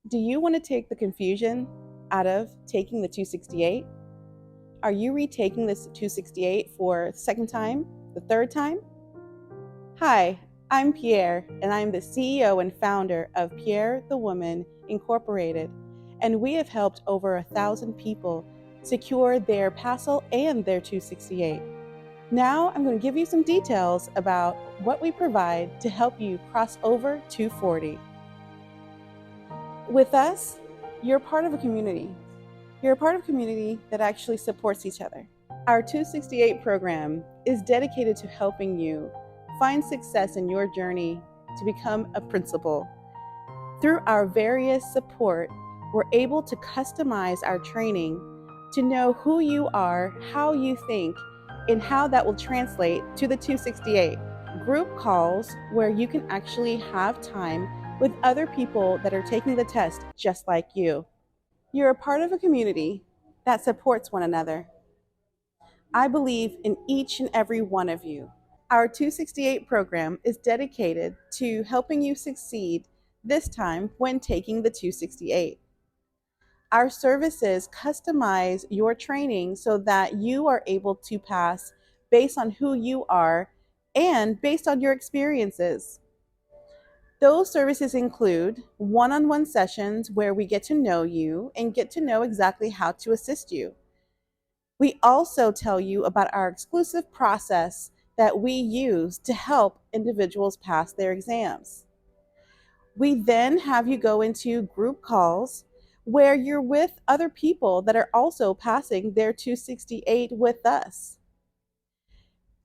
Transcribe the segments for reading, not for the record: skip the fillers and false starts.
Do you want to take the confusion out of taking the 268? Are you retaking this 268 for the second time, the third time? Hi, I'm Pierre, and I'm the CEO and founder of Pierre the Woman Incorporated, and we have helped over 1,000 people secure their PASL and their 268. Now I'm going to give you some details about what we provide to help you cross over 240. With us, you're part of a community. You're a part of a community that actually supports each other. Our 268 program is dedicated to helping you find success in your journey to become a principal. Through our various support, we're able to customize our training to know who you are, how you think, and how that will translate to the 268. Group calls where you can actually have time with other people that are taking the test just like you. You're a part of a community that supports one another. I believe in each and every one of you. Our 268 program is dedicated to helping you succeed this time when taking the 268. Our services customize your training so that you are able to pass based on who you are and based on your experiences. Those services include one-on-one sessions where we get to know you and get to know exactly how to assist you. We also tell you about our exclusive process that we use to help individuals pass their exams. We then have you go into group calls where you're with other people that are also passing their 268 with us.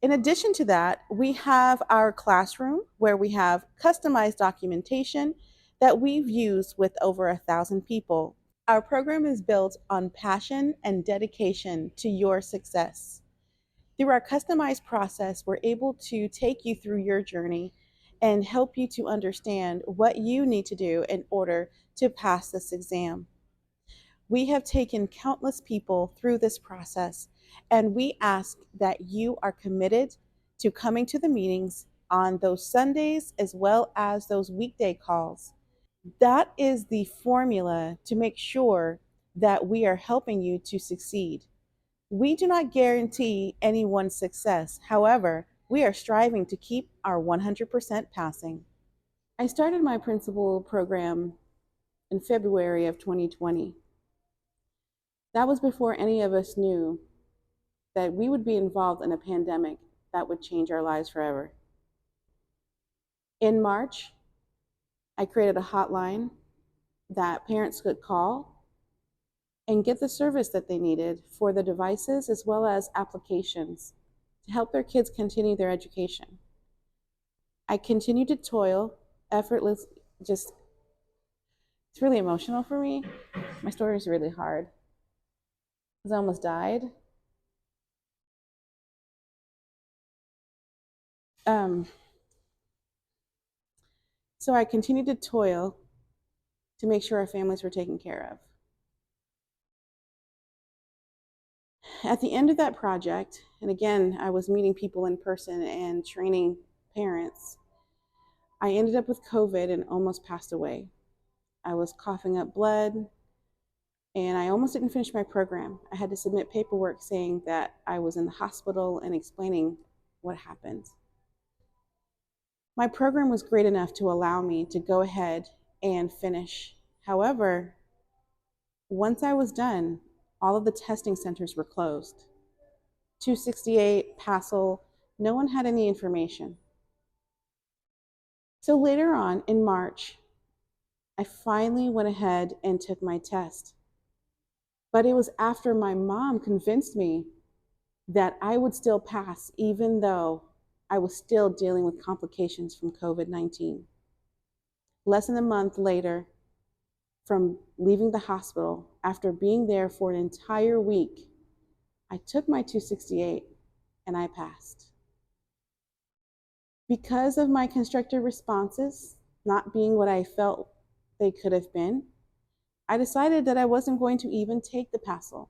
In addition to that, we have our classroom where we have customized documentation that we've used with over 1,000 people. Our program is built on passion and dedication to your success. Through our customized process, we're able to take you through your journey and help you to understand what you need to do in order to pass this exam. We have taken countless people through this process, and we ask that you are committed to coming to the meetings on those Sundays as well as those weekday calls. That is the formula to make sure that we are helping you to succeed. We do not guarantee anyone's success. However, we are striving to keep our 100% passing. I started my principal program in February of 2020. That was before any of us knew that we would be involved in a pandemic that would change our lives forever. In March, I created a hotline that parents could call and get the service that they needed for the devices as well as applications to help their kids continue their education. I continued to toil, effortless, it's really emotional for me. My story is really hard because I almost died. So I continued to toil to make sure our families were taken care of. At the end of that project, and again, I was meeting people in person and training parents, I ended up with COVID and almost passed away. I was coughing up blood, and I almost didn't finish my program. I had to submit paperwork saying that I was in the hospital and explaining what happened. My program was great enough to allow me to go ahead and finish. However, once I was done, all of the testing centers were closed. 268, PASL, no one had any information. So later on in March, I finally went ahead and took my test. But it was after my mom convinced me that I would still pass even though I was still dealing with complications from COVID-19. Less than a month later, from leaving the hospital, after being there for an entire week, I took my 268 and I passed. Because of my constructive responses not being what I felt they could have been, I decided that I wasn't going to even take the PASL.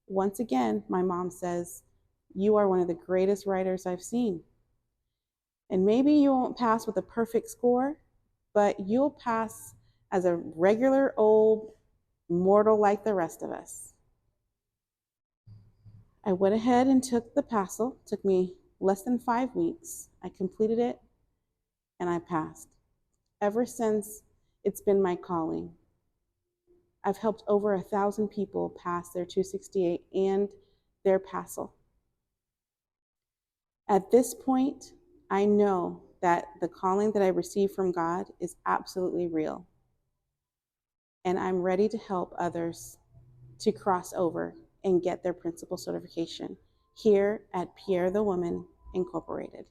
Once again, my mom says, "You are one of the greatest writers I've seen. And maybe you won't pass with a perfect score, but you'll pass as a regular old mortal like the rest of us. I went ahead and took the PASL. It took me less than 5 weeks. I completed it and I passed. Ever since, it's been my calling. I've helped over 1,000 people pass their 268 and their PASL. At this point, I know that the calling that I received from God is absolutely real. And I'm ready to help others to cross over and get their principal certification here at Pierre the Woman Incorporated.